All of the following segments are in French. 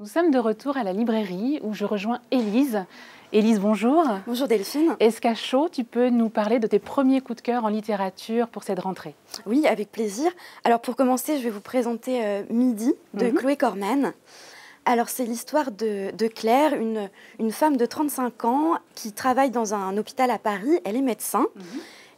Nous sommes de retour à la librairie où je rejoins Élise. Élise, bonjour. Bonjour Delphine. Est-ce qu'à chaud, tu peux nous parler de tes premiers coups de cœur en littérature pour cette rentrée? Oui, avec plaisir. Alors pour commencer, je vais vous présenter Midi de Chloé Corman. Alors c'est l'histoire de Claire, une femme de 35 ans qui travaille dans un hôpital à Paris. Elle est médecin.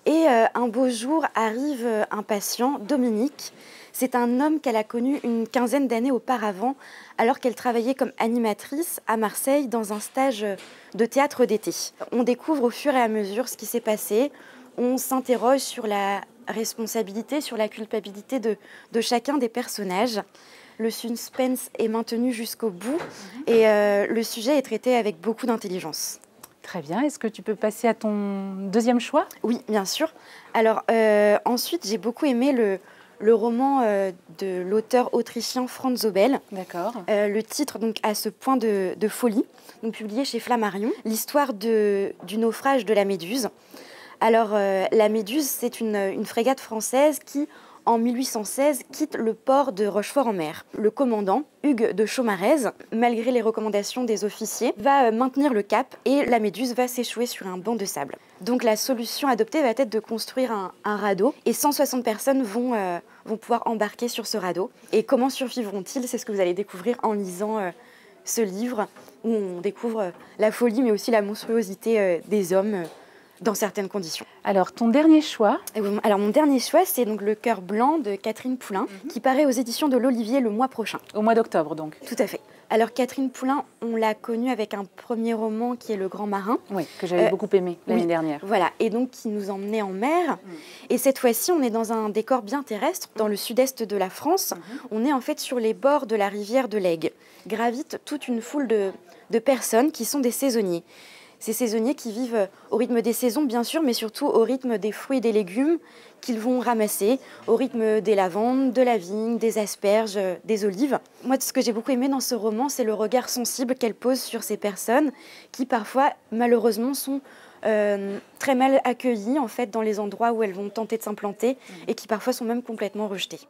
Et un beau jour arrive un patient, Dominique. C'est un homme qu'elle a connu une quinzaine d'années auparavant, alors qu'elle travaillait comme animatrice à Marseille dans un stage de théâtre d'été. On découvre au fur et à mesure ce qui s'est passé. On s'interroge sur la responsabilité, sur la culpabilité de chacun des personnages. Le suspense est maintenu jusqu'au bout et le sujet est traité avec beaucoup d'intelligence. Très bien. Est-ce que tu peux passer à ton deuxième choix? Oui, bien sûr. Alors ensuite, j'ai beaucoup aimé le roman de l'auteur autrichien Franz Zobel. D'accord. Le titre donc a ce point de folie, donc publié chez Flammarion. L'histoire du naufrage de la Méduse. Alors la Méduse, c'est une frégate française qui, en 1816, quitte le port de Rochefort-en-Mer. Le commandant, Hugues de Chaumarez, malgré les recommandations des officiers, va maintenir le cap et la Méduse va s'échouer sur un banc de sable. Donc la solution adoptée va être de construire un radeau et 160 personnes vont pouvoir embarquer sur ce radeau. Et comment survivront-ils? C'est ce que vous allez découvrir en lisant ce livre où on découvre la folie mais aussi la monstruosité des hommes dans certaines conditions. Alors, ton dernier choix? Alors, mon dernier choix, c'est donc Le Cœur blanc de Catherine Poulain, qui paraît aux éditions de l'Olivier le mois prochain. Au mois d'octobre, donc. Tout à fait. Alors, Catherine Poulain, on l'a connue avec un premier roman qui est Le Grand Marin. Oui, que j'avais beaucoup aimé l'année dernière. Voilà, et donc qui nous emmenait en mer. Et cette fois-ci, on est dans un décor bien terrestre, dans le sud-est de la France. On est en fait sur les bords de la rivière de l'Aigle. Gravite toute une foule de personnes qui sont des saisonniers. Ces saisonniers qui vivent au rythme des saisons, bien sûr, mais surtout au rythme des fruits et des légumes qu'ils vont ramasser, au rythme des lavandes, de la vigne, des asperges, des olives. Moi, ce que j'ai beaucoup aimé dans ce roman, c'est le regard sensible qu'elle pose sur ces personnes qui, parfois, malheureusement, sont très mal accueillies en fait, dans les endroits où elles vont tenter de s'implanter et qui, parfois, sont même complètement rejetées.